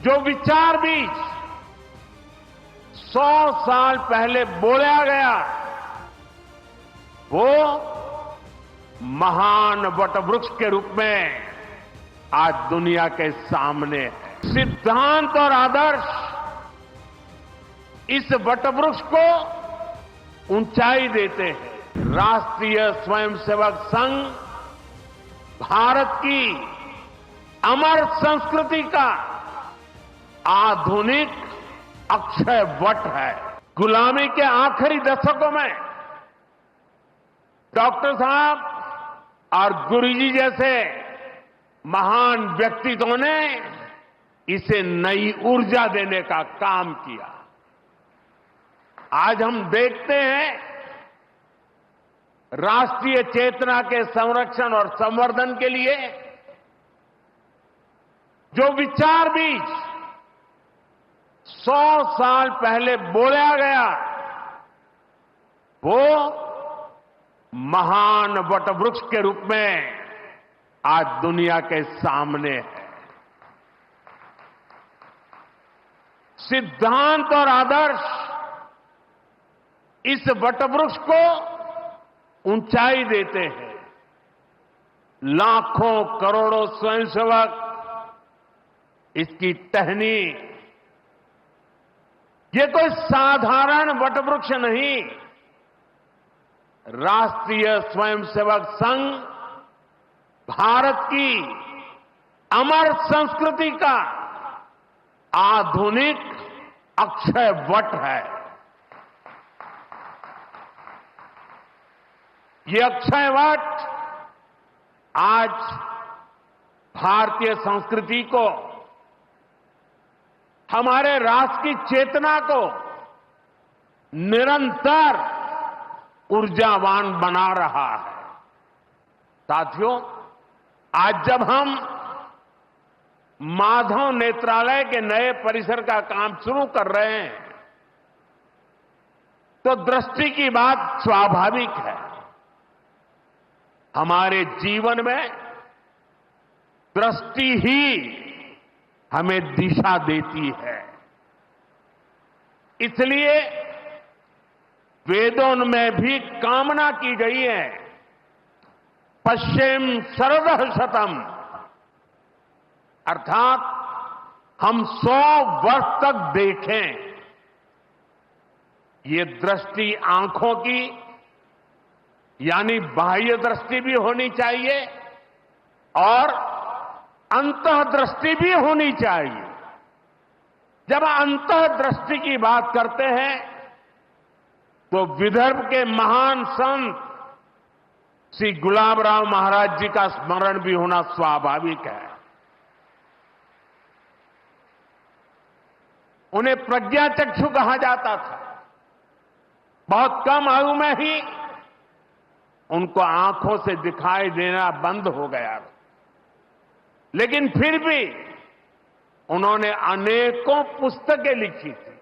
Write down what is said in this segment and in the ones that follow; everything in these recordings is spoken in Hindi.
जो विचार भी 100 साल पहले बोला गया वो महान वटवृक्ष के रूप में आज दुनिया के सामने है। सिद्धांत और आदर्श इस वटवृक्ष को ऊंचाई देते हैं। राष्ट्रीय स्वयंसेवक संघ भारत की अमर संस्कृति का आधुनिक अक्षय वट है। गुलामी के आखिरी दशकों में डॉक्टर साहब और गुरुजी जैसे महान व्यक्तित्वों ने इसे नई ऊर्जा देने का काम किया। आज हम देखते हैं राष्ट्रीय चेतना के संरक्षण और संवर्धन के लिए जो विचार भी 100 साल पहले बोला गया वो महान वटवृक्ष के रूप में आज दुनिया के सामने है। सिद्धांत और आदर्श इस वटवृक्ष को ऊंचाई देते हैं। लाखों करोड़ों स्वयंसेवक इसकी टहनी, ये कोई साधारण वटवृक्ष नहीं, राष्ट्रीय स्वयंसेवक संघ भारत की अमर संस्कृति का आधुनिक अक्षय वट है। ये अक्षय वट आज भारतीय संस्कृति को, हमारे राष्ट्र की चेतना को निरंतर ऊर्जावान बना रहा है। साथियों, आज जब हम माधव नेत्रालय के नए परिसर का काम शुरू कर रहे हैं तो दृष्टि की बात स्वाभाविक है। हमारे जीवन में दृष्टि ही हमें दिशा देती है। इसलिए वेदों में भी कामना की गई है, पश्चिम शरदः शतम, अर्थात हम 100 वर्ष तक देखें। ये दृष्टि आंखों की यानी बाह्य दृष्टि भी होनी चाहिए और अंतः दृष्टि भी होनी चाहिए। जब अंतः दृष्टि की बात करते हैं तो विदर्भ के महान संत श्री गुलाबराव महाराज जी का स्मरण भी होना स्वाभाविक है। उन्हें प्रज्ञाचक्षु कहा जाता था। बहुत कम आयु में ही उनको आंखों से दिखाई देना बंद हो गया, लेकिन फिर भी उन्होंने अनेकों पुस्तकें लिखी थी।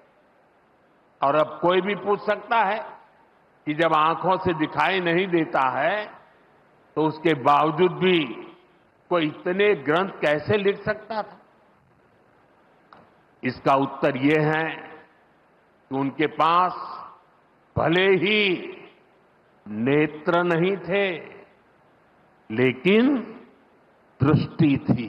और अब कोई भी पूछ सकता है कि जब आंखों से दिखाई नहीं देता है तो उसके बावजूद भी कोई इतने ग्रंथ कैसे लिख सकता था? इसका उत्तर यह है कि उनके पास भले ही नेत्र नहीं थे, लेकिन दृष्टि थी।